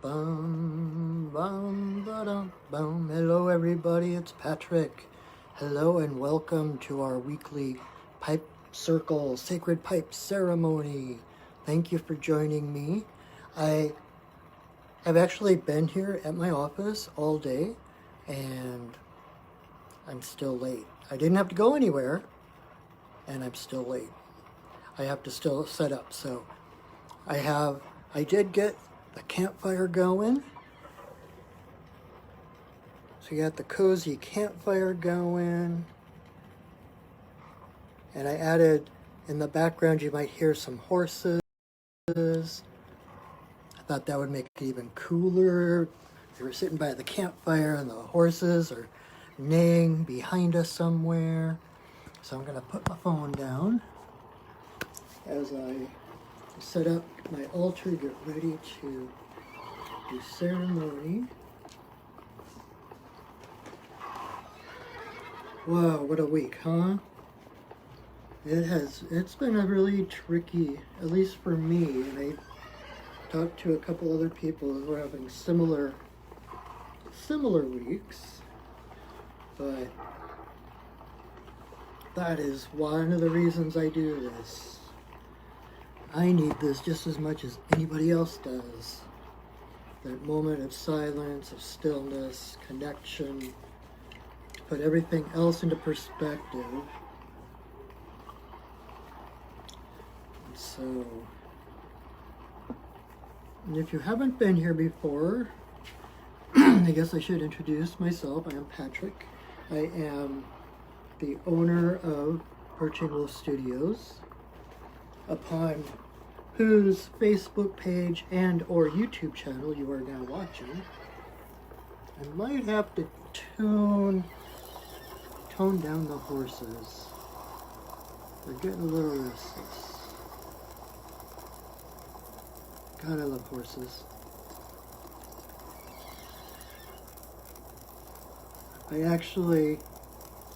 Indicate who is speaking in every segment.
Speaker 1: Bum, bum, ba-dum, bum. Hello, everybody. It's Patrick. Hello, and welcome to our weekly pipe circle sacred pipe ceremony. Thank you for joining me. I have actually been here at my office all day, and I'm still late. I didn't have to go anywhere, and I'm still late. I have to still set up. So I did get the campfire going. So you got the cozy campfire going. And I added, in the background you might hear some horses. I thought that would make it even cooler. We were sitting by the campfire and the horses are neighing behind us somewhere. So I'm gonna put my phone down as I set up my altar, get ready to do ceremony. Wow, what a week, huh? It's been a really tricky, at least for me, and I talked to a couple other people who are having similar weeks, but that is one of the reasons I do this. I need this just as much as anybody else does. That moment of silence, of stillness, connection, to put everything else into perspective. And so, and if you haven't been here before, I guess I should introduce myself. I am Patrick. I am the owner of Perching Wolf Studios, upon whose Facebook page and or YouTube channel you are now watching. I might have to tone down the horses. They're getting a little restless. God, I love horses.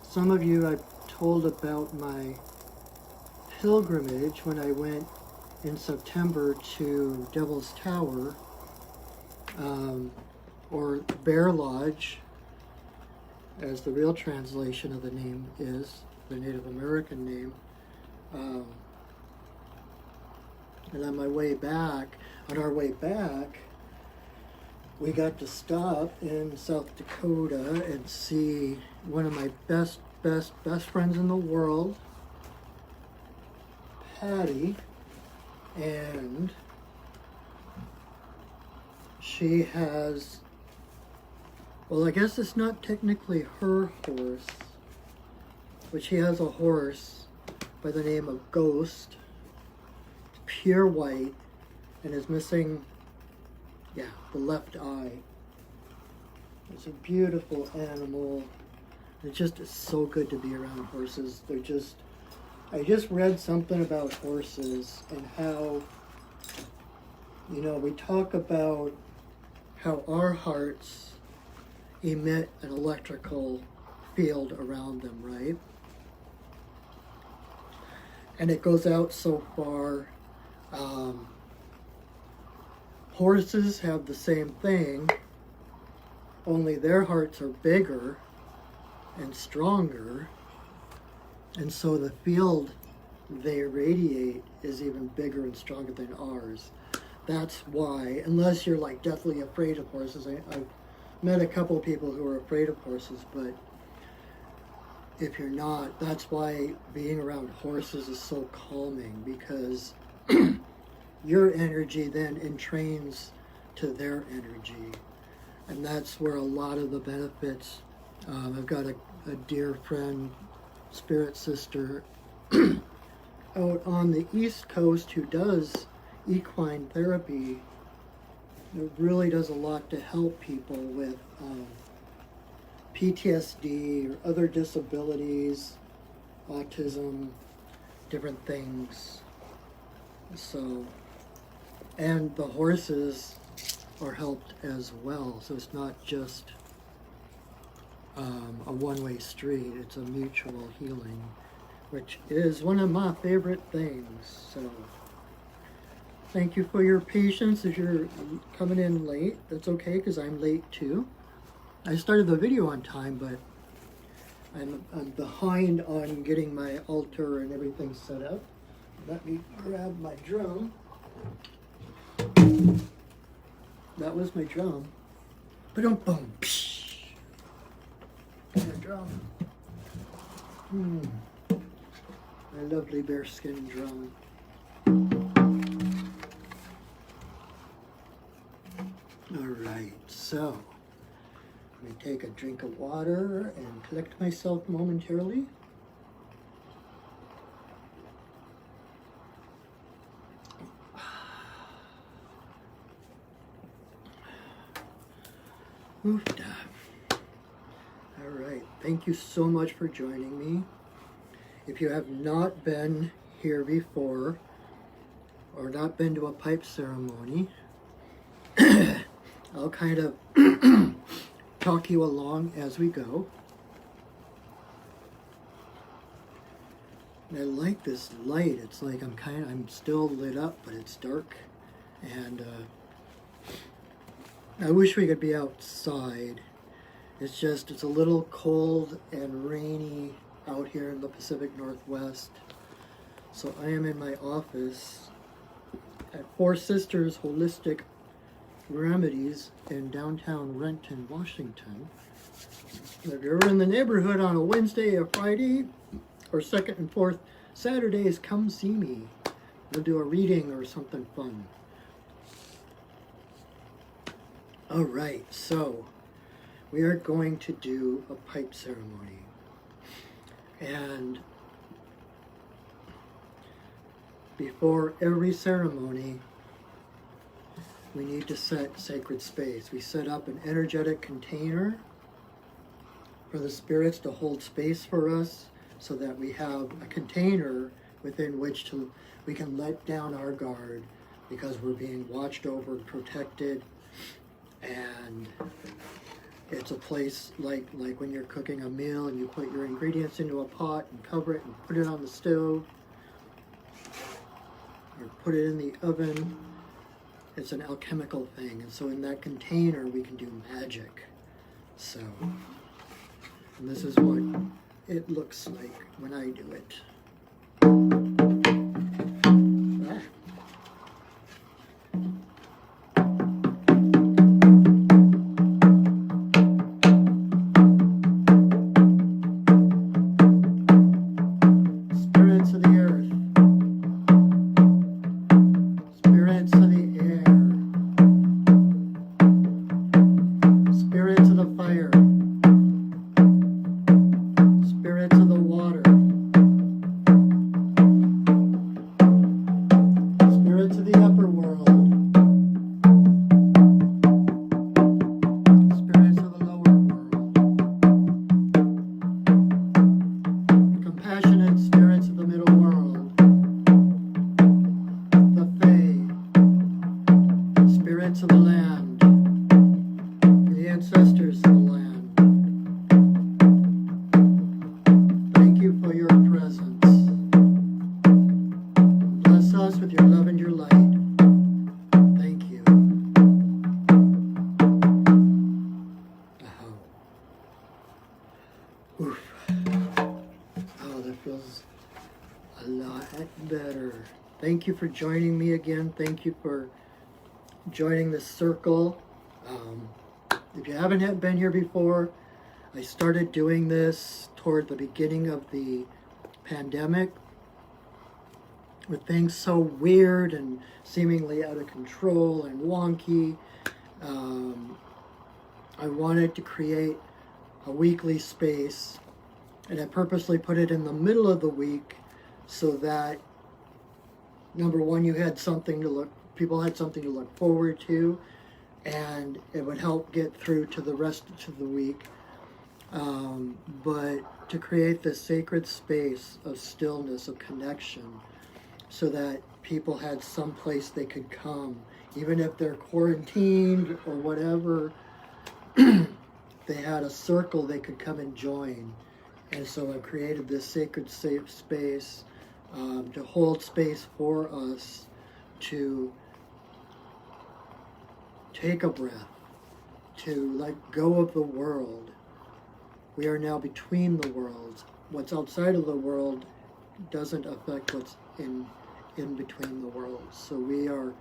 Speaker 1: Some of you I've told about my pilgrimage when I went in September to Devil's Tower, or Bear Lodge, as the real translation of the name is, the Native American name. And on our way back, we got to stop in South Dakota and see one of my best friends in the world, Patty, and she has, well, I guess it's not technically her horse, but she has a horse by the name of Ghost. It's pure white and is missing, the left eye. It's a beautiful animal. It just is so good to be around horses. I just read something about horses and how, we talk about how our hearts emit an electrical field around them, right? And it goes out so far. Horses have the same thing, only their hearts are bigger and stronger, and so the field they radiate is even bigger and stronger than ours. That's why, unless you're like deathly afraid of horses, I've met a couple of people who are afraid of horses, but if you're not, that's why being around horses is so calming, because your energy then entrains to their energy, and that's where a lot of the benefits. I've got a dear friend, spirit sister, out on the East Coast who does equine therapy. It really does a lot to help people with PTSD or other disabilities, autism, different things. So, and the horses are helped as well. So it's not just a one-way street. It's a mutual healing, which is one of my favorite things. So Thank you for your patience. If you're coming in late, that's okay, because I'm late too. I started the video on time, but I'm behind on getting my altar and everything set up. Let me grab my drum. That was my drum. Boom, boom, psh. My drum. My lovely bearskin drum. All right, so let me take a drink of water and collect myself momentarily. Oofda. All right, thank you so much for joining me. If you have not been here before or not been to a pipe ceremony, I'll kind of talk you along as we go. And I like this light. It's like I'm still lit up, but it's dark. And I wish we could be outside. It's a little cold and rainy out here in the Pacific Northwest. So I am in my office at Four Sisters Holistic Remedies in downtown Renton, Washington. If you're in the neighborhood on a Wednesday or Friday, or second and fourth Saturdays, come see me. We'll do a reading or something fun. All right, so we are going to do a pipe ceremony. And before every ceremony, we need to set sacred space. We set up an energetic container for the spirits to hold space for us, so that we have a container within which we can let down our guard, because we're being watched over and protected. And it's a place like when you're cooking a meal and you put your ingredients into a pot and cover it and put it on the stove or put it in the oven. It's an alchemical thing, and so in that container we can do magic. So, and this is what it looks like when I do it. Ah. Spirits of the earth, spirits of the air, spirits of the fire, spirits of the water, spirits of the upper world, spirits of the lower world, compassionate spirits of the middle world, the Fae, spirits of the land, the ancestors of the land. Thank you for your presence. Bless us with your love and your light. Thank you. Oof. Oh, that feels a lot better. Thank you for joining me again. Thank you for joining the circle. If you haven't been here before, I started doing this toward the beginning of the pandemic, with things so weird and seemingly out of control and wonky. I wanted to create a weekly space, and I purposely put it in the middle of the week so that, number one, people had something to look forward to, and it would help get through to the rest of the week. But to create this sacred space of stillness, of connection, so that people had some place they could come, even if they're quarantined or whatever. They had a circle they could come and join. And so I created this sacred safe space to hold space for us to take a breath, to let go of the world. We are now between the worlds. What's outside of the world doesn't affect what's in between the worlds. So we are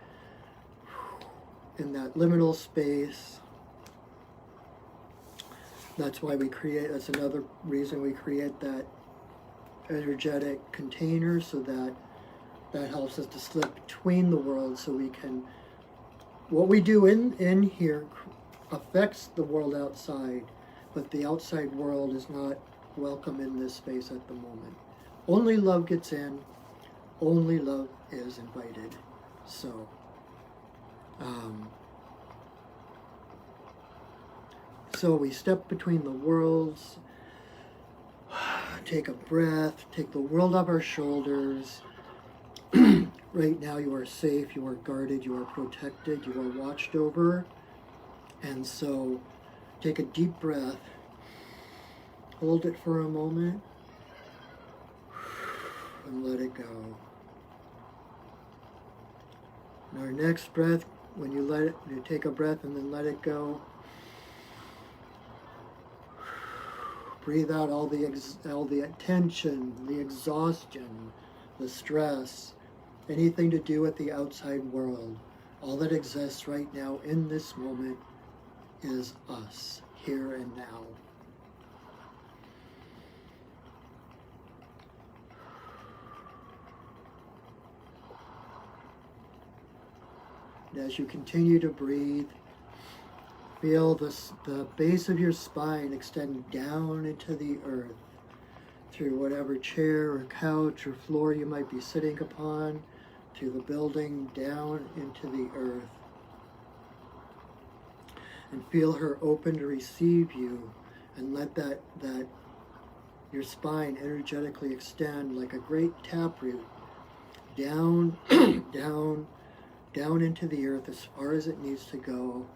Speaker 1: in that liminal space. That's why we create, that's another reason we create that energetic container, so that helps us to slip between the worlds, so we can, what we do in here affects the world outside, but the outside world is not welcome in this space at the moment. Only love gets in, only love is invited. So, so we step between the worlds, take a breath, take the world off our shoulders. Right now you are safe, you are guarded, you are protected, you are watched over. And so take a deep breath, hold it for a moment, and let it go. And our next breath, when you take a breath and then let it go, breathe out all the tension, the exhaustion, the stress, anything to do with the outside world. All that exists right now in this moment is us, here and now. And as you continue to breathe, feel the base of your spine extend down into the earth, through whatever chair or couch or floor you might be sitting upon, through the building, down into the earth. And feel her open to receive you, and let that your spine energetically extend like a great taproot down, down into the earth as far as it needs to go,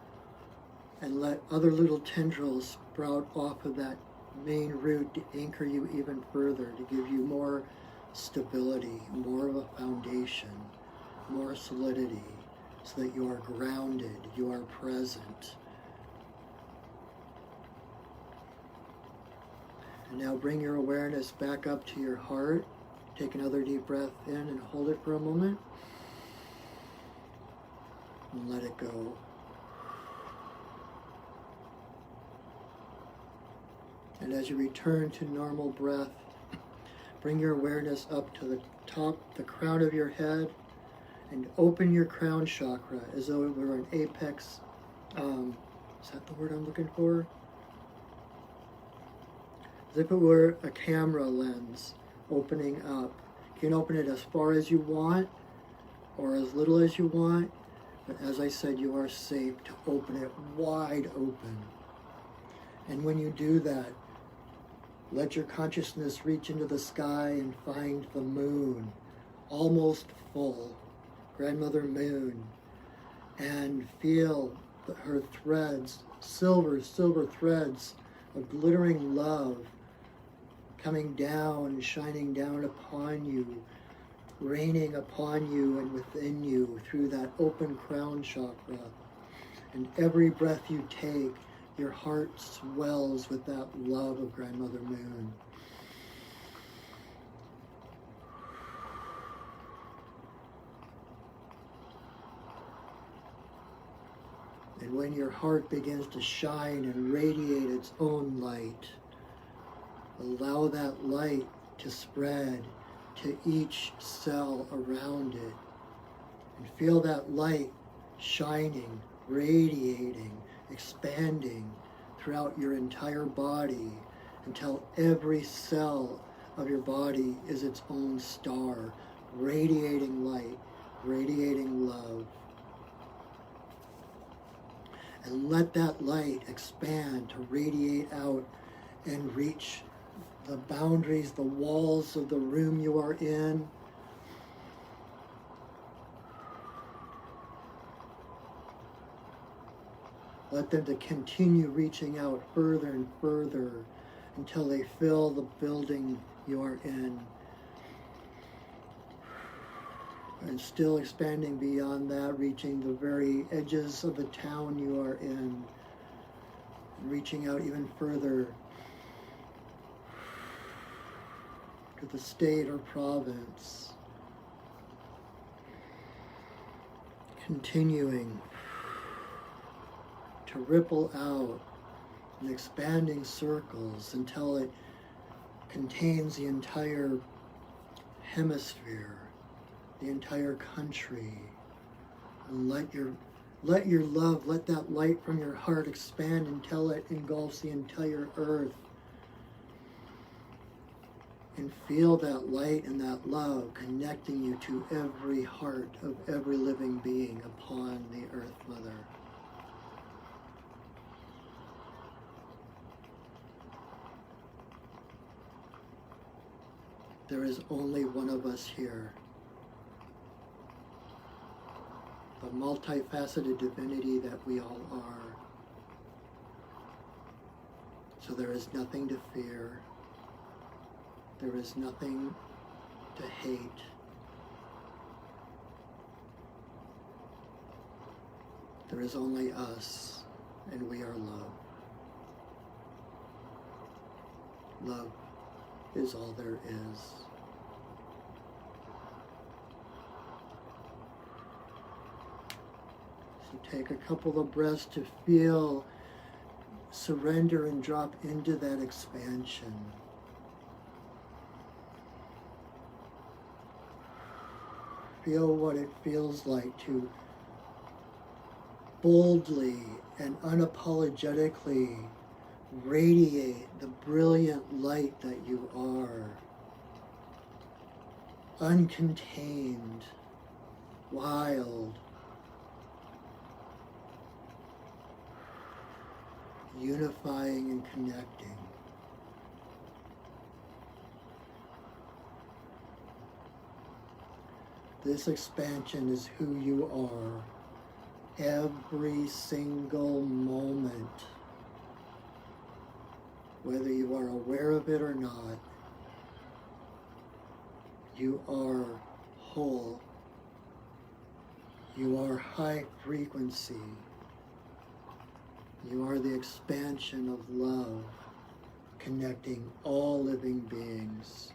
Speaker 1: and let other little tendrils sprout off of that main root to anchor you even further, to give you more stability, more of a foundation, more solidity, so that you are grounded, you are present. And now bring your awareness back up to your heart. Take another deep breath in and hold it for a moment. And let it go. And as you return to normal breath, bring your awareness up to the top, the crown of your head, and open your crown chakra as though it were an apex. Is that the word I'm looking for? As if it were a camera lens opening up. You can open it as far as you want or as little as you want, but as I said, you are safe to open it wide open. And when you do that, let your consciousness reach into the sky and find the moon, almost full, Grandmother Moon, and feel her threads, silver threads of glittering love coming down, shining down upon you, raining upon you and within you through that open crown chakra. And every breath you take, your heart swells with that love of Grandmother Moon. And when your heart begins to shine and radiate its own light, allow that light to spread to each cell around it. And feel that light shining, radiating, expanding throughout your entire body until every cell of your body is its own star, radiating light, radiating love. And let that light expand to radiate out and reach the boundaries, the walls of the room you are in. Let them to continue reaching out further and further until they fill the building you are in. And still expanding beyond that, reaching the very edges of the town you are in, reaching out even further to the state or province, continuing to ripple out in expanding circles until it contains the entire hemisphere, the entire country. And let your love, let that light from your heart expand until it engulfs the entire earth. And feel that light and that love connecting you to every heart of every living being upon the Earth Mother. There is only one of us here. The multifaceted divinity that we all are. So there is nothing to fear. There is nothing to hate. There is only us, and we are love. Love is all there is. So take a couple of breaths to feel, surrender, and drop into that expansion. Feel what it feels like to boldly and unapologetically radiate the brilliant light that you are. Uncontained, wild, unifying and connecting. This expansion is who you are every single moment. Whether you are aware of it or not, you are whole. You are high frequency. You are the expansion of love, connecting all living beings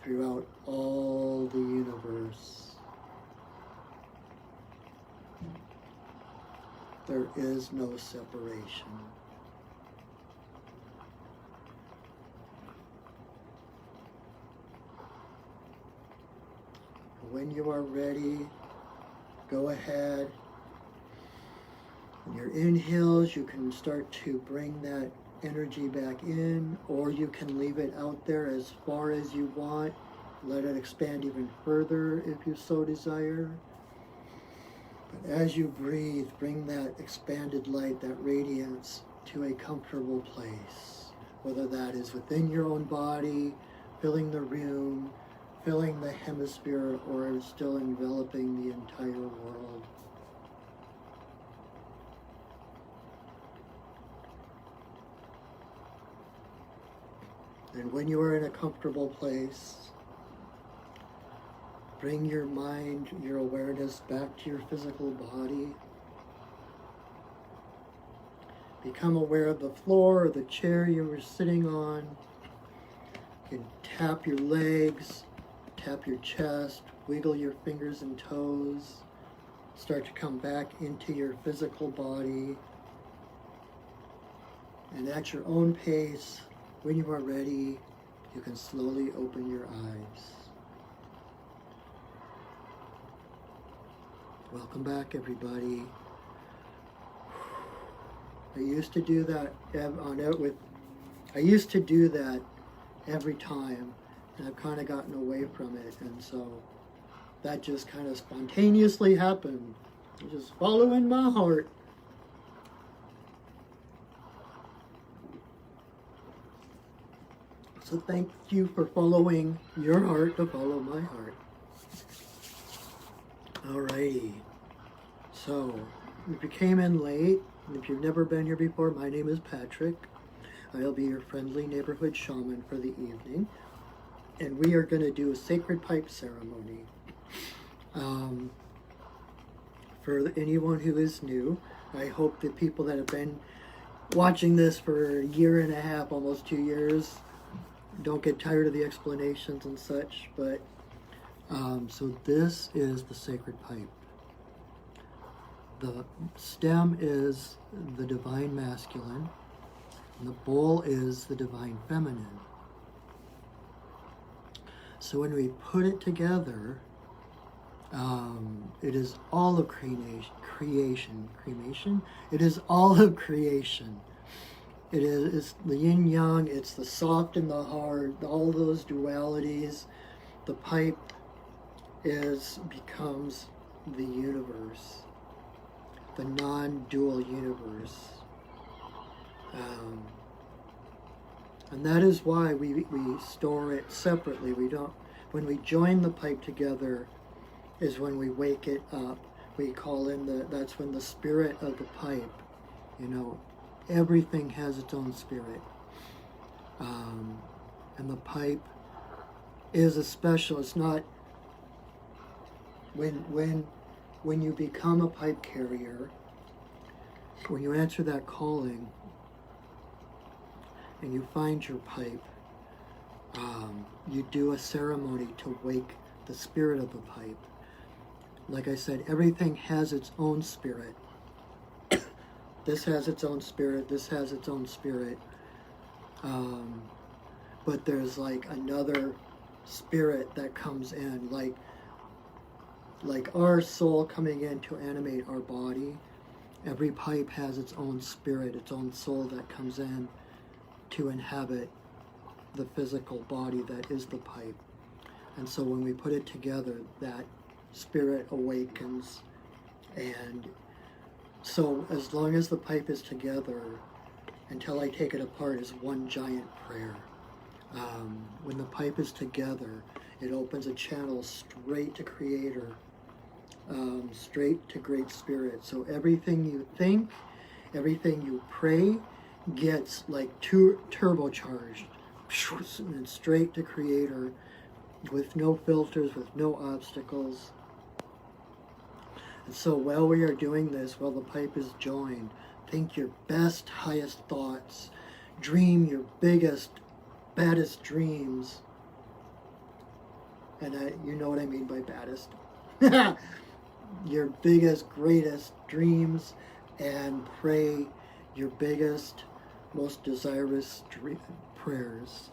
Speaker 1: throughout all the universe. There is no separation. When you are ready, go ahead. In your inhales, you can start to bring that energy back in, or you can leave it out there as far as you want. Let it expand even further if you so desire. But as you breathe, bring that expanded light, that radiance, to a comfortable place, whether that is within your own body, filling the room, filling the hemisphere, or still enveloping the entire world. And when you are in a comfortable place, bring your mind, your awareness back to your physical body. Become aware of the floor or the chair you were sitting on. You can tap your legs, tap your chest, wiggle your fingers and toes. Start to come back into your physical body. And at your own pace, when you are ready, you can slowly open your eyes. Welcome back, everybody. I used to do that every time, and I've kind of gotten away from it, and so that just kind of spontaneously happened. Just following my heart. So thank you for following your heart to follow my heart. Alrighty. So, if you came in late, and if you've never been here before, my name is Patrick. I'll be your friendly neighborhood shaman for the evening. And we are going to do a sacred pipe ceremony. Um, for anyone who is new, I hope that people that have been watching this for a year and a half, almost 2 years, don't get tired of the explanations and such. But so this is the sacred pipe. The stem is the divine masculine, and the bowl is the divine feminine. So when we put it together, it is all of creation. It is all of creation. It is the yin yang. It's the soft and the hard. All those dualities. The pipe becomes the universe, the non-dual universe, and that is why we store it separately. We don't. When we join the pipe together, is when we wake it up. We call in that's when the spirit of the pipe, everything has its own spirit. And the pipe is a special, it's not, when you become a pipe carrier, when you answer that calling, and you find your pipe, you do a ceremony to wake the spirit of the pipe. Like I said, everything has its own spirit. This has its own spirit, this has its own spirit. But there's like another spirit that comes in, like our soul coming in to animate our body. Every pipe has its own spirit, its own soul that comes in to inhabit the physical body that is the pipe. And so when we put it together, that spirit awakens. And so as long as the pipe is together, until I take it apart, is one giant prayer. When the pipe is together, it opens a channel straight to Creator, straight to Great Spirit. So everything you think, everything you pray gets like turbocharged, and straight to Creator, with no filters, with no obstacles. And so while we are doing this, while the pipe is joined, think your best, highest thoughts. Dream your biggest, baddest dreams. And you know what I mean by baddest. Your biggest, greatest dreams, and pray your biggest, most desirous prayers.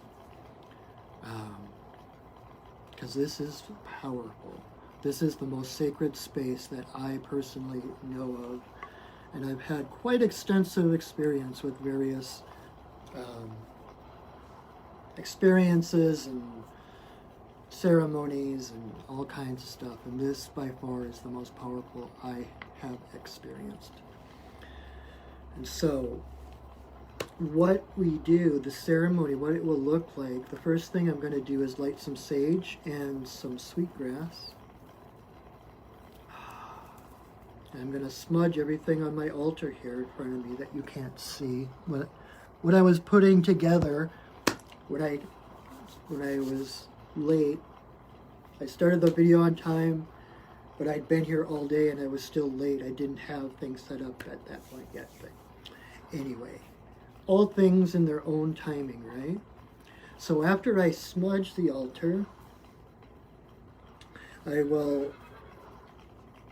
Speaker 1: Because this is powerful. This is the most sacred space that I personally know of. And I've had quite extensive experience with various experiences and ceremonies and all kinds of stuff. And this, by far, is the most powerful I have experienced. And so, what we do, the ceremony, what it will look like, the first thing I'm going to do is light some sage and some sweetgrass. I'm going to smudge everything on my altar here in front of me that you can't see. What I was putting together, when I was late, I started the video on time, but I'd been here all day and I was still late. I didn't have things set up at that point yet. But anyway, all things in their own timing, right? So after I smudge the altar, I will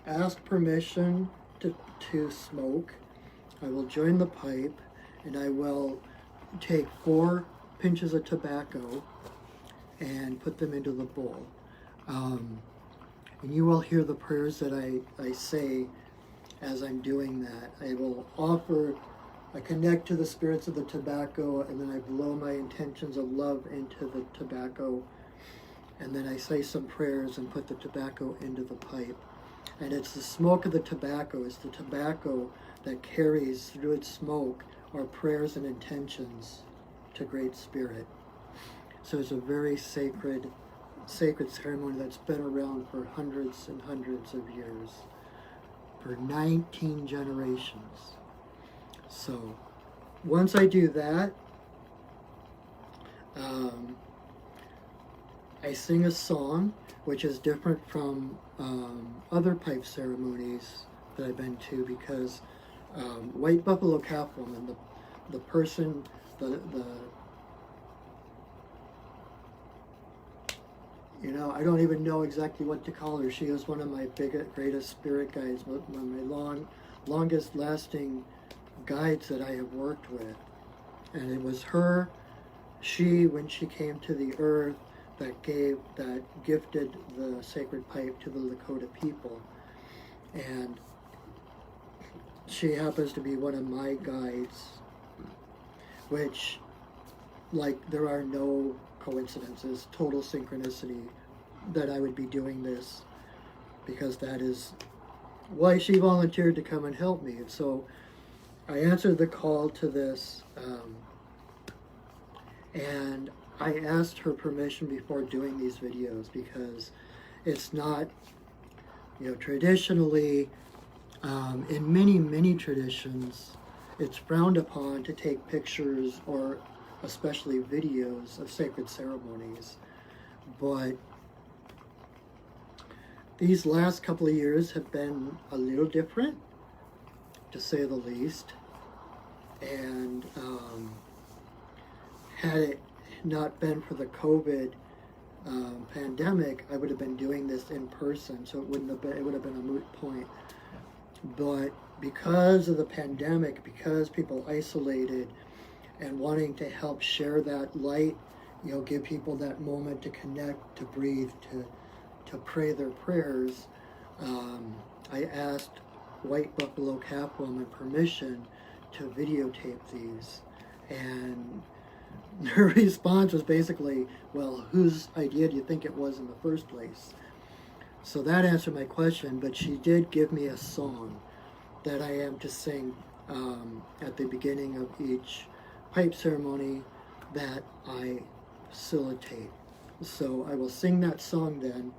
Speaker 1: ask permission to smoke. I will join the pipe, and I will take 4 pinches of tobacco and put them into the bowl. And you will hear the prayers that I say as I'm doing that. I connect to the spirits of the tobacco, and then I blow my intentions of love into the tobacco, and then I say some prayers and put the tobacco into the pipe. And it's the smoke of the tobacco, it's the tobacco that carries through its smoke our prayers and intentions to Great Spirit. So it's a very sacred ceremony that's been around for hundreds and hundreds of years, for 19 generations. So once I do that, I sing a song, which is different from other pipe ceremonies that I've been to, because White Buffalo Calf Woman, the person, you know, I don't even know exactly what to call her. She is one of my greatest spirit guides, one of my longest lasting guides that I have worked with. And it was her, when she came to the earth, that gifted the sacred pipe to the Lakota people. And she happens to be one of my guides, which, like, there are no coincidences, total synchronicity that I would be doing this, because that is why she volunteered to come and help me. And so I answered the call to this, and I asked her permission before doing these videos, because it's not, you know, traditionally, in many traditions, it's frowned upon to take pictures or especially videos of sacred ceremonies. But these last couple of years have been a little different, to say the least. And had it not been for the COVID pandemic, I would have been doing this in person, so it would have been a moot point. But because of the pandemic, because people isolated, and wanting to help share that light, you know, give people that moment to connect, to breathe, to pray their prayers, I asked White Buffalo Calf Woman permission to videotape these. And her response was basically, well, whose idea do you think it was in the first place? So that answered my question, but she did give me a song that I am to sing at the beginning of each pipe ceremony that I facilitate. So I will sing that song then,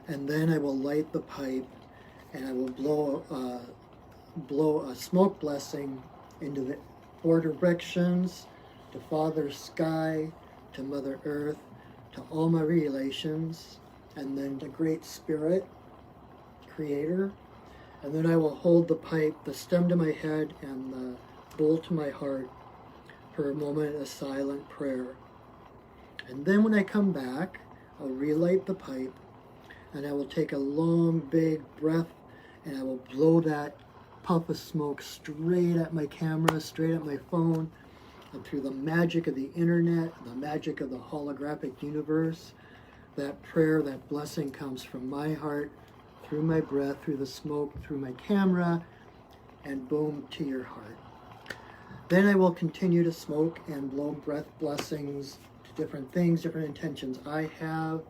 Speaker 1: and then I will light the pipe, and I will blow a smoke blessing into the 4 directions, to Father Sky, to Mother Earth, to all my relations, and then to Great Spirit, Creator. And then I will hold the pipe, the stem to my head and the bowl to my heart, for a moment of silent prayer. And then when I come back, I'll relight the pipe, and I will take a long, big breath, and I will blow that puff of smoke straight at my camera, straight at my phone, and through the magic of the internet, the magic of the holographic universe, that prayer, that blessing comes from my heart, through my breath, through the smoke, through my camera, and boom, to your heart. Then I will continue to smoke and blow breath blessings to different things, different intentions I have.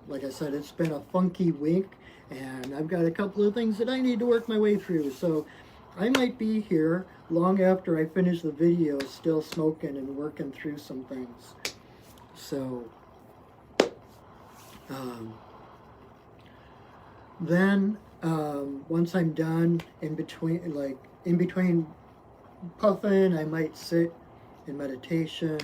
Speaker 1: Like I said, it's been a funky week, and I've got a couple of things that I need to work my way through. So I might be here long after I finish the video, still smoking and working through some things. So then once I'm done, in between puffing, I might sit in meditation,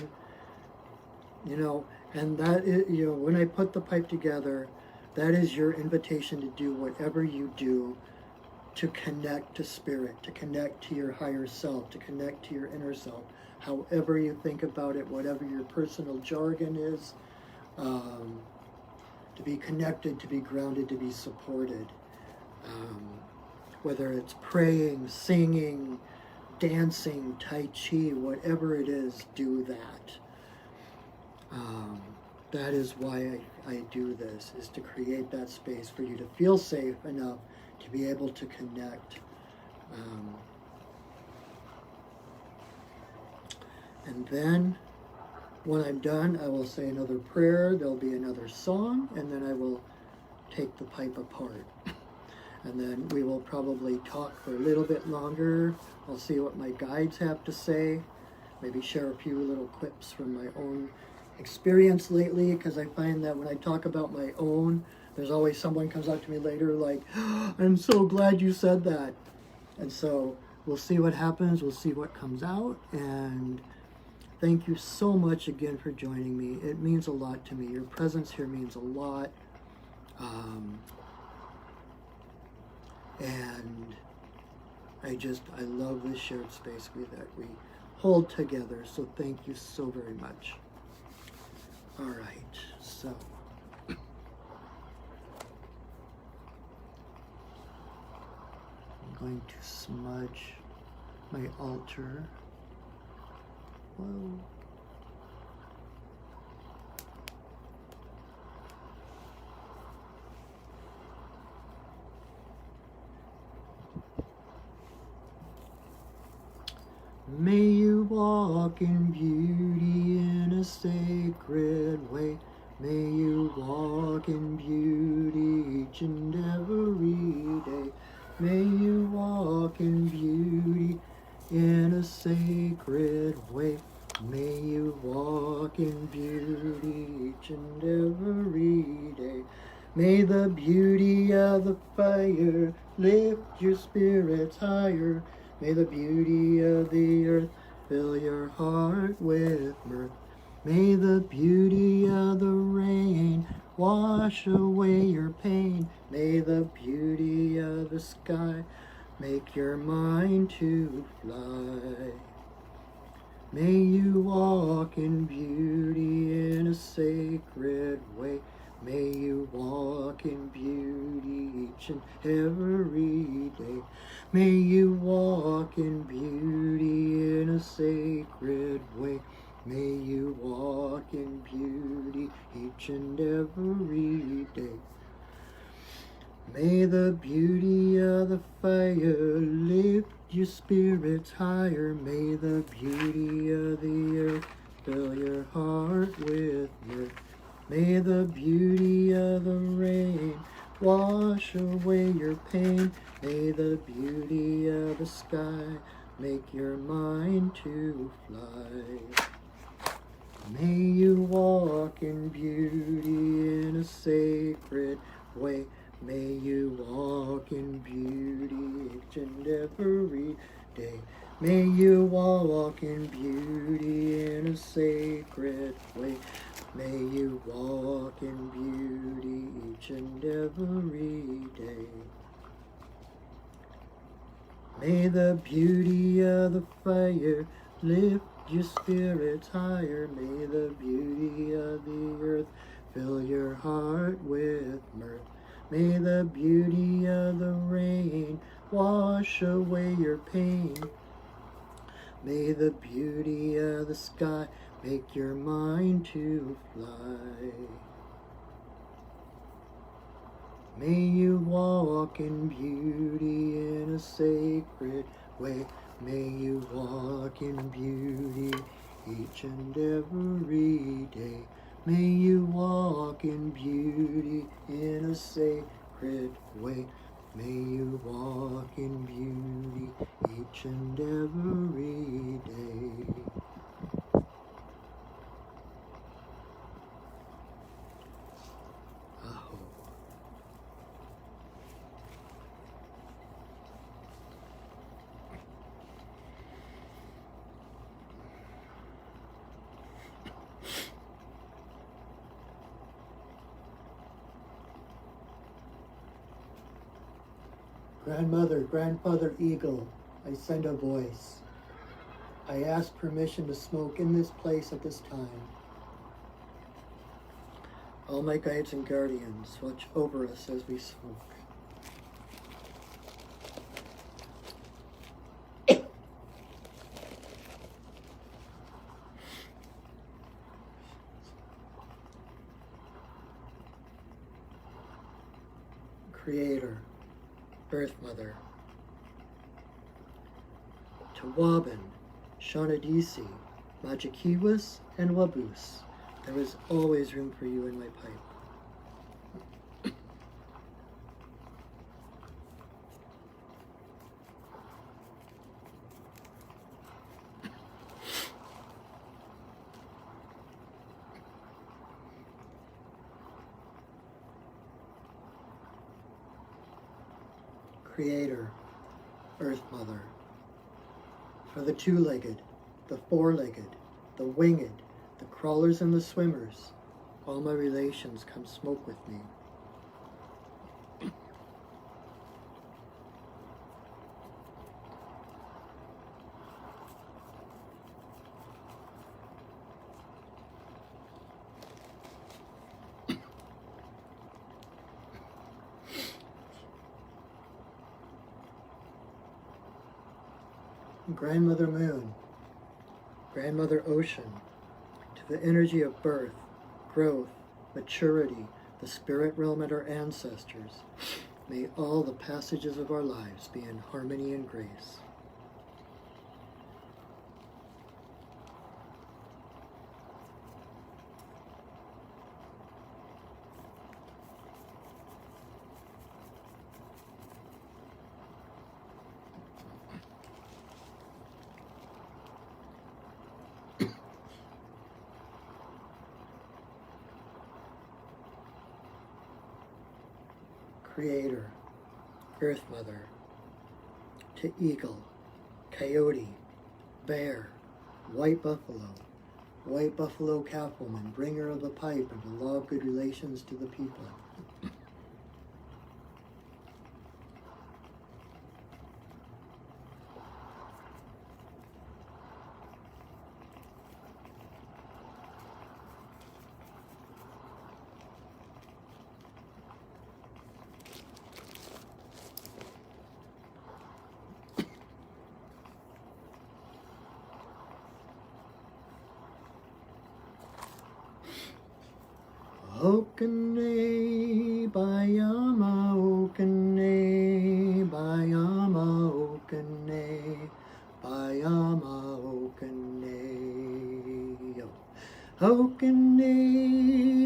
Speaker 1: you know. And that is, you know, when I put the pipe together, that is your invitation to do whatever you do to connect to spirit, to connect to your higher self, to connect to your inner self, however you think about it, whatever your personal jargon is, to be connected, to be grounded, to be supported. Whether it's praying, singing, dancing, Tai Chi, whatever it is, do that. That is why I do this, is to create that space for you to feel safe enough to be able to connect. And then when I'm done, I will say another prayer, there'll be another song, and then I will take the pipe apart. And then we will probably talk for a little bit longer. I'll see what my guides have to say, maybe share a few little clips from my own experience lately, because I find that when I talk about my own, there's always someone comes up to me later like, oh, I'm so glad you said that. And so we'll see what happens, we'll see what comes out, and Thank you so much again for joining me. It means a lot to me. Your presence here means a lot. And I love this shared space that we hold together. So thank you so very much. All right, so I'm going to smudge my altar. Whoa. May you walk in beauty in a sacred way. May you walk in beauty each and every day. May you walk in beauty in a sacred way. May you walk in beauty each and every day. May the beauty of the fire lift your spirits higher. May the beauty of the earth fill your heart with mirth. May the beauty of the rain wash away your pain. May the beauty of the sky make your mind to fly. May you walk in beauty in a sacred way. May you walk in beauty each and every day. May you walk in beauty in a sacred way. May you walk in beauty each and every day. May the beauty of the fire lift your spirits higher. May the beauty of the earth fill your heart with mirth. May the beauty of the rain wash away your pain. May the beauty of the sky make your mind to fly. May you walk in beauty in a sacred way. May you walk in beauty each and every day. May you walk in beauty in a sacred way. May you walk in beauty each and every day. May the beauty of the fire lift your spirits higher. May the beauty of the earth fill your heart with mirth. May the beauty of the rain wash away your pain. May the beauty of the sky make your mind to fly. May you walk in beauty in a sacred way. May you walk in beauty each and every day. May you walk in beauty in a sacred way. May you walk in beauty each and every day. Aho. Grandmother, grandfather eagle, I send a voice. I ask permission to smoke in this place at this time. All my guides and guardians, watch over us as we smoke. Creator, Earth Mother, Tawabin, Shawnadisi, Majikiwas, and Wabus, there is always room for you in my pipe. Creator, Earth Mother, for the two-legged, the four-legged, the winged, the crawlers and the swimmers, all my relations come smoke with me. Grandmother Moon, Grandmother Ocean, to the energy of birth, growth, maturity, the spirit realm and our ancestors, may all the passages of our lives be in harmony and grace. Creator, Earth Mother, to eagle, coyote, bear, white buffalo calf woman, bringer of the pipe and the law of good relations to the people. Okane bayama okane bayama okane bayama okane yo. Okane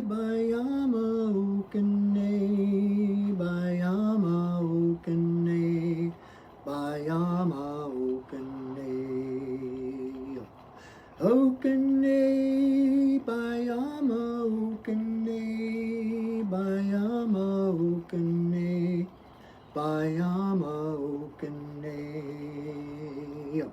Speaker 1: bayama okane bayama okane bayama okane yo. Okane bayama okane bayama okane bayama okane yo.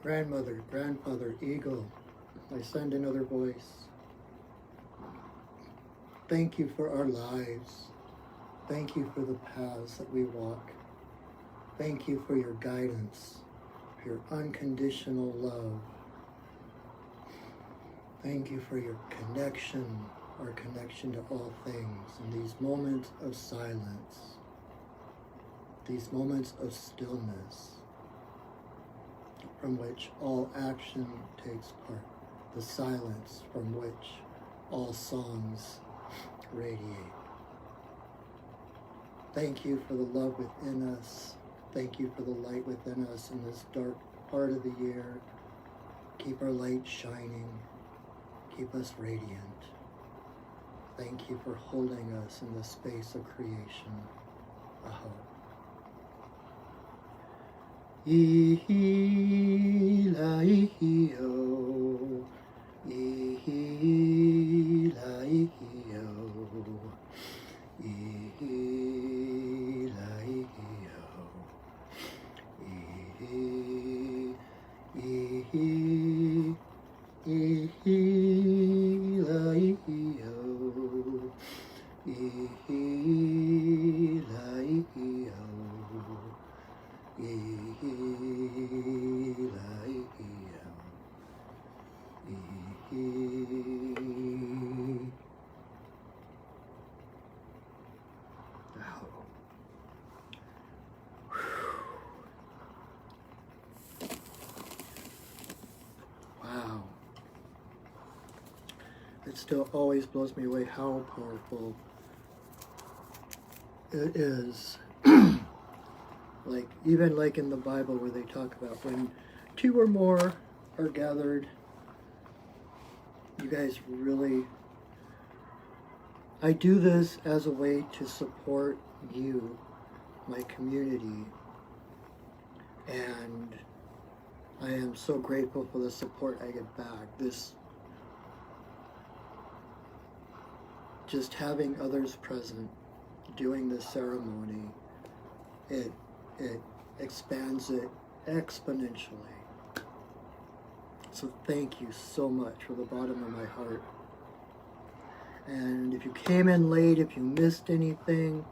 Speaker 1: grandmother, grandfather, eagle, I send another voice. Thank you for our lives. Thank you for the paths that we walk. Thank you for your guidance, for your unconditional love. Thank you for your connection, our connection to all things in these moments of silence, these moments of stillness, from which all action takes part, the silence from which all songs radiate. Thank you for the love within us. Thank you for the light within us in this dark part of the year. Keep our light shining. Keep us radiant. Thank you for holding us in the space of creation. Aho. Ihi-la-ihi-o. Ihi-la-ihi-o. Ihi-la-ihi-o. Ihi-la-ihi-o. Ihi-la-ihi-o. Ihi-la-ihi-o. Wow. It still always blows me away how powerful it is. Even like in the Bible where they talk about when two or more are gathered, you guys really, I do this as a way to support you, my community, and I am so grateful for the support I get back. This, just having others present, doing this ceremony, it expands it exponentially. So thank you so much from the bottom of my heart. And if you came in late, if you missed anything,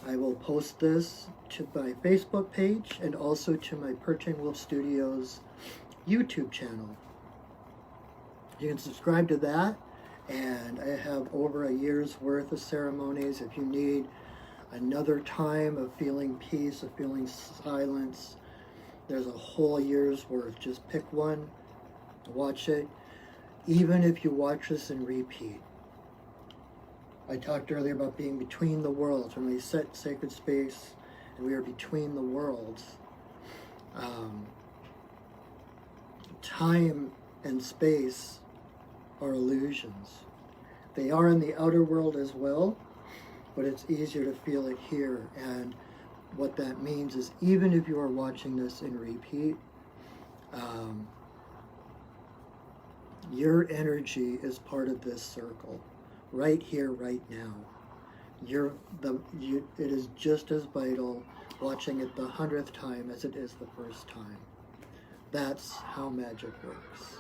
Speaker 1: I will post this to my Facebook page and also to my Perching Wolf Studios YouTube channel. You can subscribe to that, and I have over a year's worth of ceremonies. If you need another time of feeling peace, of feeling silence, there's a whole year's worth. Just pick one, watch it. Even if you watch this and repeat. I talked earlier about being between the worlds. When we set sacred space and we are between the worlds, time and space are illusions. They are in the outer world as well, but it's easier to feel it here. And what that means is even if you are watching this in repeat, your energy is part of this circle, right here, right now. It is just as vital watching it the 100th time as it is the first time. That's how magic works.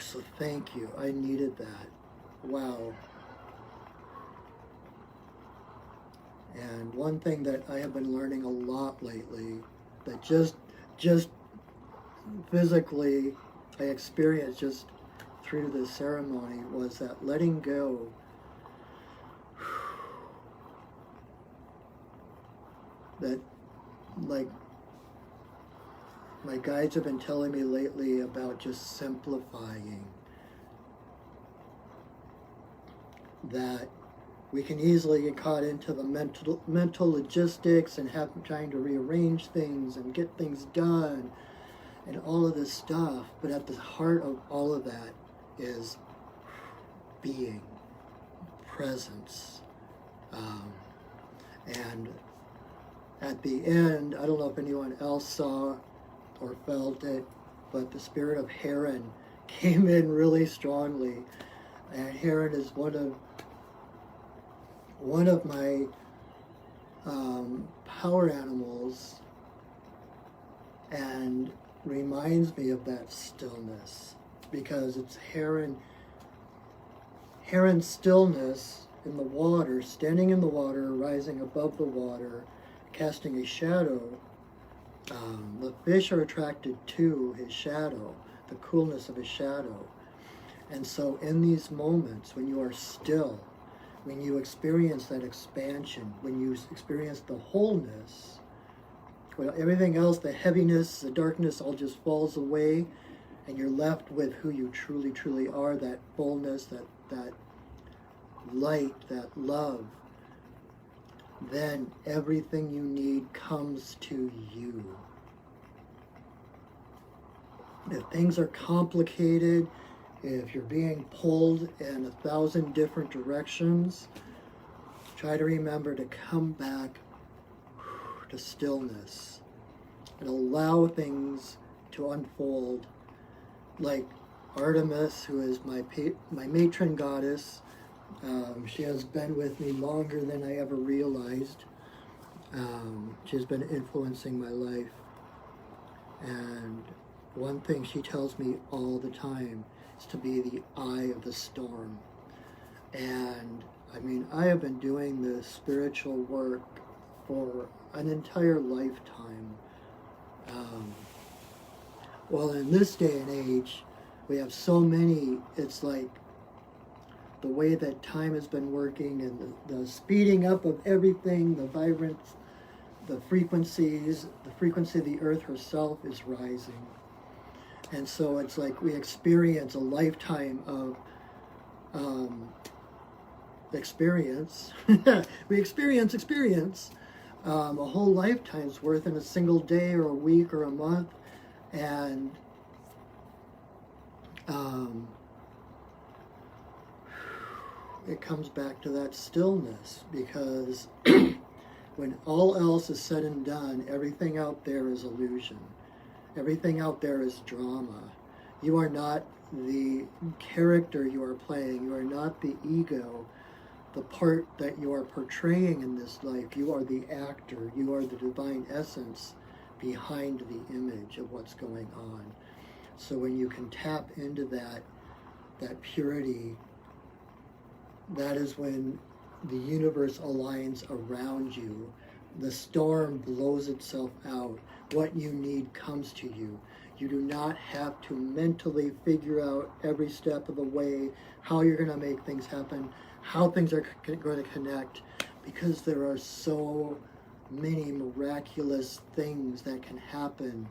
Speaker 1: So thank you. I needed that. Wow. And one thing that I have been learning a lot lately, that just physically I experienced just through this ceremony, was that letting go. That, like, my guides have been telling me lately about just simplifying. That we can easily get caught into the mental logistics and trying to rearrange things and get things done and all of this stuff. But at the heart of all of that is being, presence. And at the end, I don't know if anyone else saw or felt it, but the spirit of Heron came in really strongly. And Heron is one of my power animals and reminds me of that stillness, because it's heron's stillness in the water, standing in the water, rising above the water, casting a shadow. The fish are attracted to his shadow, the coolness of his shadow. And so in these moments when you are still, when you experience that expansion, when you experience the wholeness, when everything else, the heaviness, the darkness, all just falls away, and you're left with who you truly, truly are, that fullness, that light, that love, then everything you need comes to you. If things are complicated, if you're being pulled in 1,000 different directions, try to remember to come back to stillness and allow things to unfold. Like Artemis, who is my matron goddess, she has been with me longer than I ever realized. She has been influencing my life. And one thing she tells me all the time is to be the eye of the storm. And I mean, I have been doing this spiritual work for an entire lifetime. Well, in this day and age, we have so many, it's like the way that time has been working, and the speeding up of everything, the vibrance, the frequencies, the frequency of the earth herself is rising. And so it's like we experience a lifetime of experience. We experience a whole lifetime's worth in a single day or a week or a month. And it comes back to that stillness, because when all else is said and done, everything out there is illusion. Everything out there is drama. You are not the character you are playing. You are not the ego, the part that you are portraying in this life. You are the actor. You are the divine essence behind the image of what's going on. So when you can tap into that purity, that is when the universe aligns around you. The storm blows itself out. What you need comes to you. You do not have to mentally figure out every step of the way how you're going to make things happen, how things are going to connect, because there are so many miraculous things that can happen.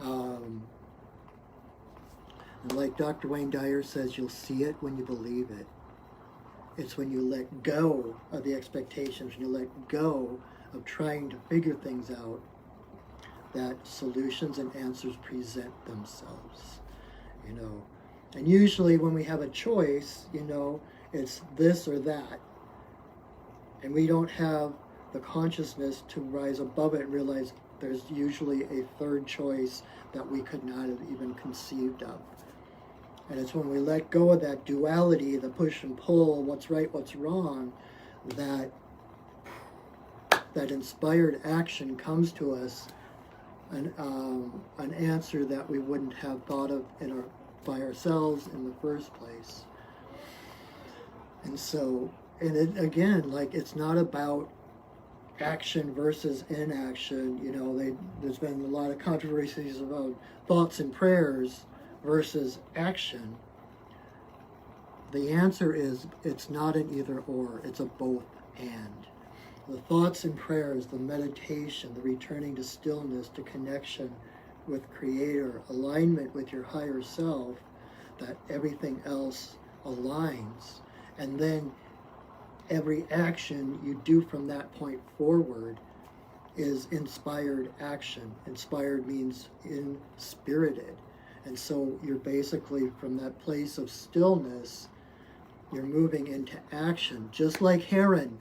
Speaker 1: And like Dr. Wayne Dyer says, you'll see it when you believe it. It's when you let go of the expectations, when you let go of trying to figure things out, that solutions and answers present themselves, you know. And usually when we have a choice, you know, it's this or that. And we don't have the consciousness to rise above it and realize there's usually a third choice that we could not have even conceived of. And it's when we let go of that duality, the push and pull, what's right, what's wrong, that inspired action comes to us, an answer that we wouldn't have thought of by ourselves in the first place. And so, and it, again, like, it's not about action versus inaction. You know, there's been a lot of controversies about thoughts and prayers versus action. The answer is, it's not an either or, it's a both and. The thoughts and prayers, the meditation, the returning to stillness, to connection with Creator, alignment with your higher self, that everything else aligns. And then every action you do from that point forward is inspired action. Inspired means inspirited. And so you're basically, from that place of stillness, you're moving into action. Just like heron.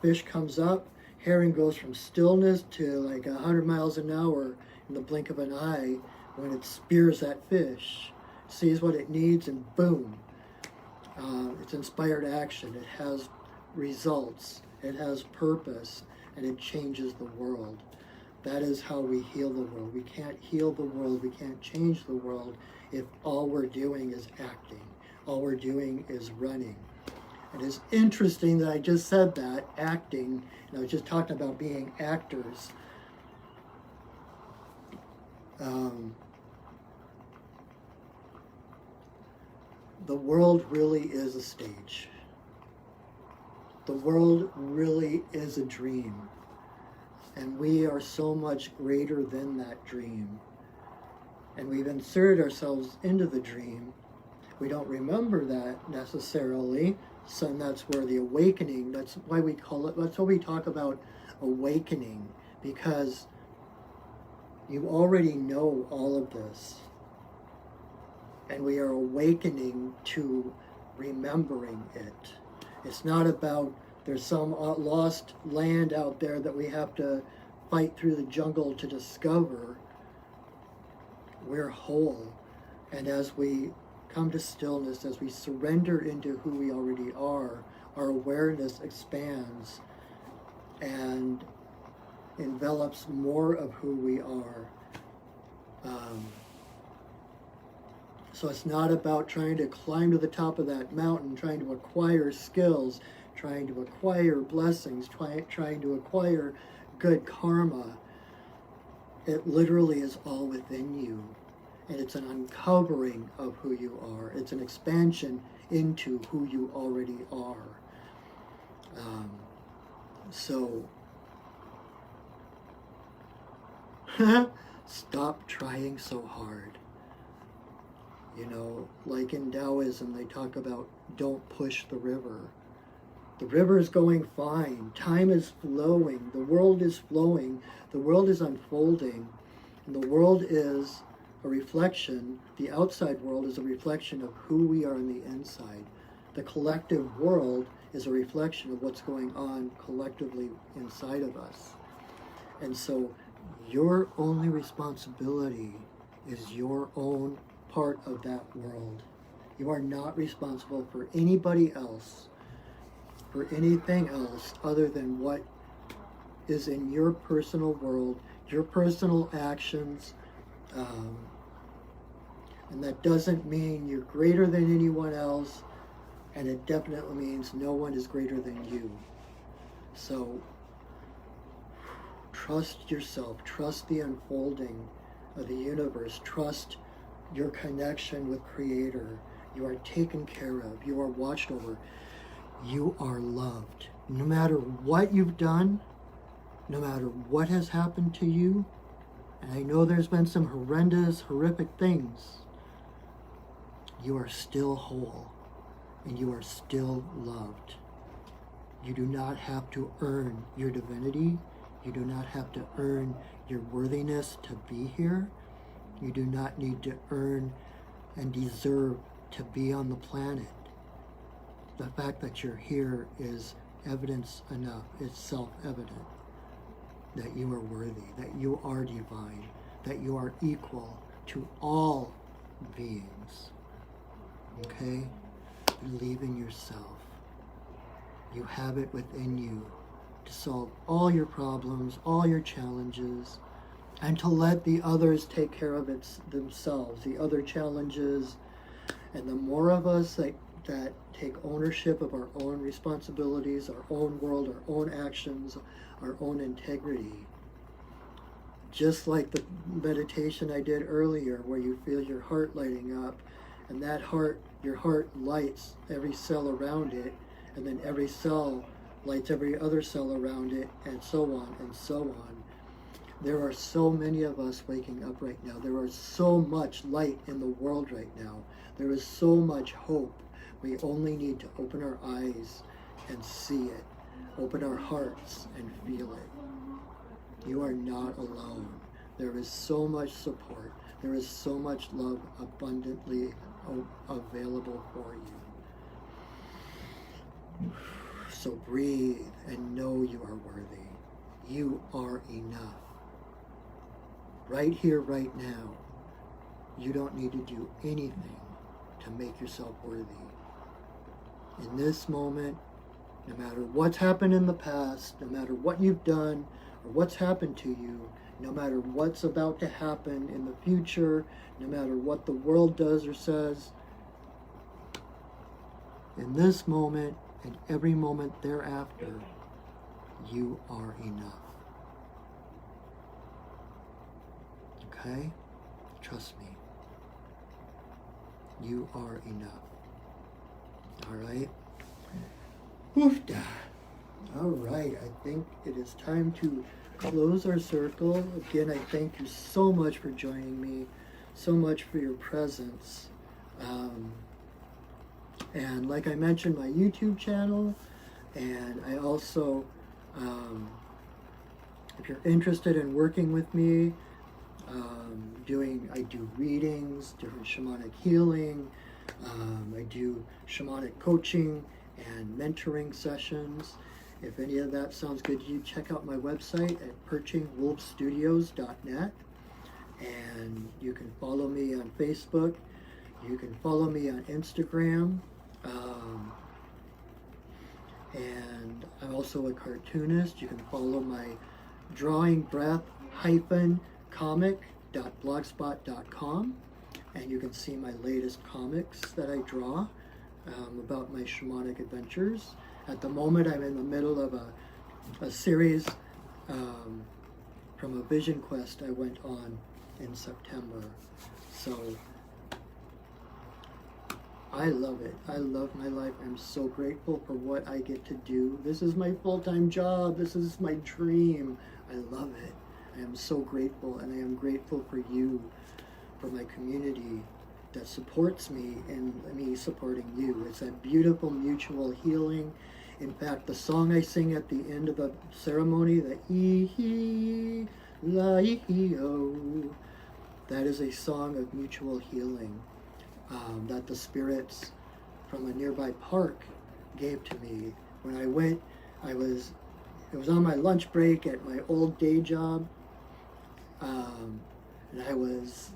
Speaker 1: Fish comes up, heron goes from stillness to like 100 miles an hour in the blink of an eye when it spears that fish, sees what it needs, and boom. It's inspired action. It has results. It has purpose. and it changes the world. That is how we heal the world. We can't heal the world, we can't change the world if all we're doing is acting. All we're doing is running. It is interesting that I just said that, acting, and I was just talking about being actors. The world really is a stage. The world really is a dream. And we are so much greater than that dream. And we've inserted ourselves into the dream. We don't remember that necessarily. So that's where the awakening, that's why we call it, that's why we talk about awakening. Because you already know all of this. And we are awakening to remembering it. It's not about there's some lost land out there that we have to fight through the jungle to discover. We're whole. And as we come to stillness, as we surrender into who we already are, our awareness expands and envelops more of who we are. So it's not about trying to climb to the top of that mountain, trying to acquire skills, trying to acquire blessings, trying to acquire good karma. It literally is all within you. And it's an uncovering of who you are. It's an expansion into who you already are. So, stop trying so hard. You know, like in Taoism, they talk about don't push the river. The river is going fine. Time is flowing. The world is flowing. The world is unfolding. And the world is a reflection, the outside world is a reflection of who we are on the inside. The collective world is a reflection of what's going on collectively inside of us. And so your only responsibility is your own part of that world. You are not responsible for anybody else, for anything else other than what is in your personal world, your personal actions. And that doesn't mean you're greater than anyone else, and it definitely means no one is greater than you. So trust yourself, trust the unfolding of the universe, trust your connection with Creator. You are taken care of, you are watched over, you are loved. No matter what you've done, no matter what has happened to you, and I know there's been some horrendous, horrific things, you are still whole, and you are still loved. You do not have to earn your divinity. You do not have to earn your worthiness to be here. You do not need to earn and deserve to be on the planet. The fact that you're here is evidence enough. It's self-evident that you are worthy, that you are divine, that you are equal to all beings. Okay? Believe in yourself. You have it within you to solve all your problems, all your challenges, and to let the others take care of it themselves, the other challenges. And the more of us that take ownership of our own responsibilities, our own world, our own actions, our own integrity, just like the meditation I did earlier, where you feel your heart lighting up, and that heart, your heart lights every cell around it, and then every cell lights every other cell around it, and so on and so on. There are so many of us waking up right now. There is so much light in the world right now. There is so much hope. We only need to open our eyes and see it. Open our hearts and feel it. You are not alone. There is so much support. There is so much love abundantly available for you. So breathe and know you are worthy. You are enough. Right here, right now. You don't need to do anything to make yourself worthy. In this moment, No matter what's happened in the past, no matter what you've done or what's happened to you, no matter what's about to happen in the future, no matter what the world does or says, in this moment and every moment thereafter, you are enough. Okay? Trust me. You are enough. All right? Oofda. All right, I think it is time to close our circle. Again, I thank you so much for joining me, so much for your presence. And like I mentioned, my YouTube channel, and I also, if you're interested in working with me, I do readings, different shamanic healing, I do shamanic coaching and mentoring sessions. If any of that sounds good to you, check out my website at perchingwolfstudios.net, and you can follow me on Facebook. You can follow me on Instagram, and I'm also a cartoonist. You can follow my drawingbreath-comic.blogspot.com, and you can see my latest comics that I draw about my shamanic adventures. At the moment, I'm in the middle of a series from a vision quest I went on in September. So I love it. I love my life. I'm so grateful for what I get to do. This is my full-time job. This is my dream. I love it. I am so grateful, and I am grateful for you, for my community that supports me and me supporting you. It's a beautiful mutual healing. In fact, the song I sing at the end of the ceremony, the E-He-La-E-He-O, that is a song of mutual healing that the spirits from a nearby park gave to me. When I went, it was on my lunch break at my old day job, and I was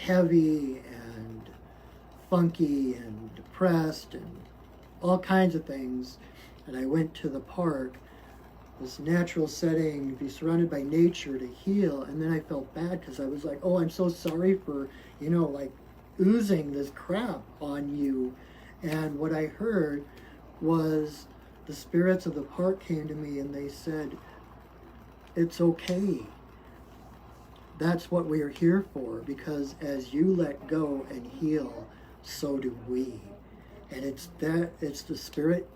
Speaker 1: heavy and funky and depressed and all kinds of things. And I went to the park, this natural setting, be surrounded by nature to heal. And then I felt bad because I was like, oh, I'm so sorry for, like oozing this crap on you. And what I heard was the spirits of the park came to me and they said, it's okay. That's what we are here for, because as you let go and heal, so do we. And it's the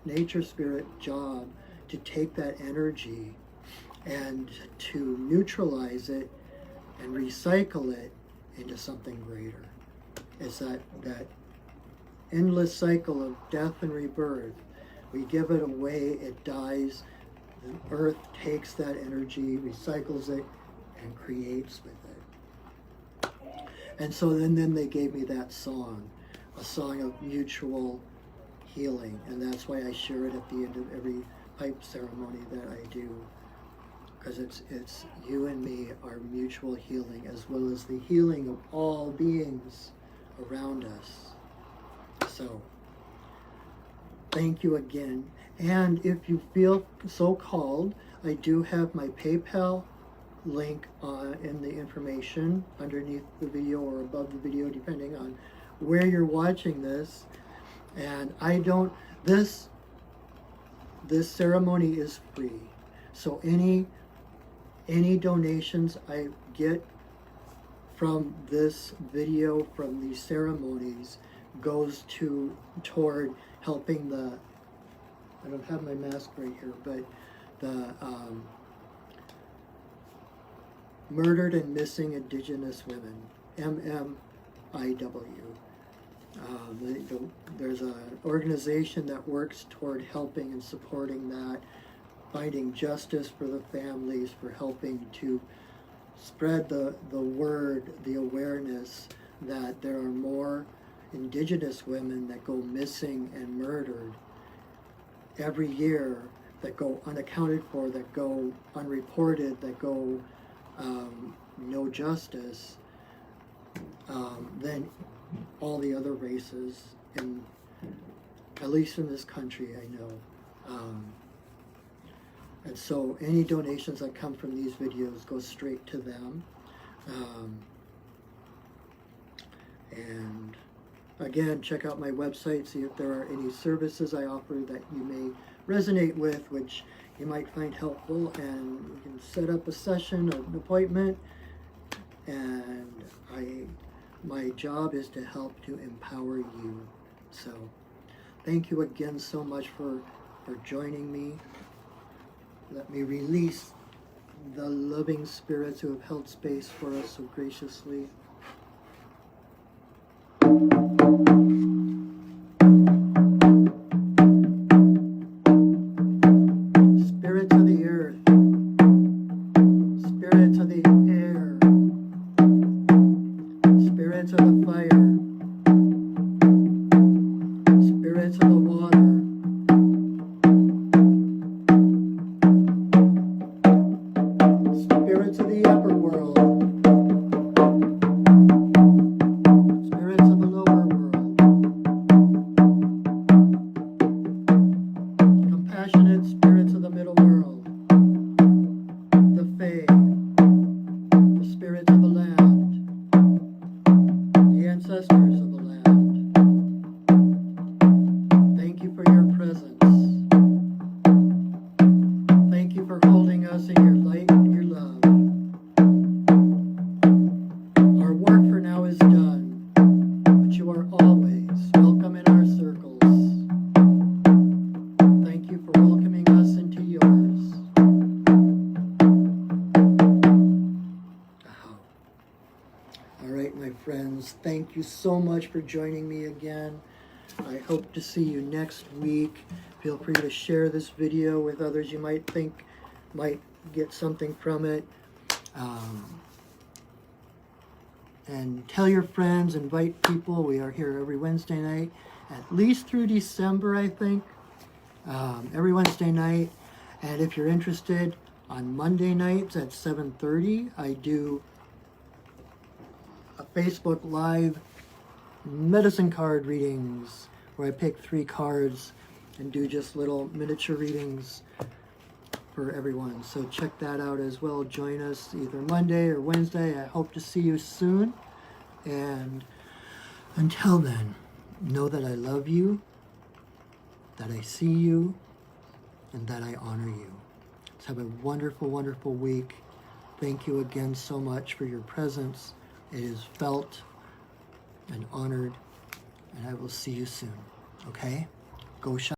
Speaker 1: nature spirit job to take that energy and to neutralize it and recycle it into something greater. It's that endless cycle of death and rebirth. We give it away, it dies, the earth takes that energy, recycles it, and creates with it. And so then they gave me that song, a song of mutual healing, and that's why I share it at the end of every pipe ceremony that I do, because it's you and me, our mutual healing, as well as the healing of all beings around us. So thank you again, and if you feel so called, I do have my PayPal link in the information underneath the video or above the video, depending on where you're watching this. And this ceremony is free, so any donations I get from this video, from these ceremonies, goes toward helping I don't have my mask right here, but the Murdered and Missing Indigenous Women, MMIW. There's an organization that works toward helping and supporting that, finding justice for the families, for helping to spread the word, the awareness that there are more Indigenous women that go missing and murdered every year, that go unaccounted for, that go unreported, that go no justice, than all the other races, at least in this country, I know. And so any donations that come from these videos go straight to them. And again, check out my website, see if there are any services I offer that you may resonate with, which you might find helpful, and you can set up a session, an appointment, and my job is to help to empower you. So thank you again so much for joining me. Let me release the loving spirits who have held space for us so graciously. Spirits of the earth, spirits of the air, spirits of the fire, spirits of the water, spirits of the upper world, spirits of the lower world, compassionate spirits of the middle world, the Fae, the spirits of the land, the ancestors of the land. Thank you for your presence. Thank you for holding us in your light and your love. Our work for now is done, but you are always welcome in our circles. Thank you for welcoming us into yours. All right, my friends, thank you so much for joining me again. I hope to see you next week. Feel free to share this video with others you might think might get something from it. And tell your friends, invite people. We are here every Wednesday night, at least through December, I think. Every Wednesday night. And if you're interested, on Monday nights at 7:30, I do a Facebook Live medicine card readings where I pick 3 cards and do just little miniature readings for everyone. So check that out as well. Join us either Monday or Wednesday. I hope to see you soon. And until then, know that I love you, that I see you, and that I honor you. Let's have a wonderful, wonderful week. Thank you again so much for your presence. It is felt and honored, and I will see you soon. Okay? Go shop.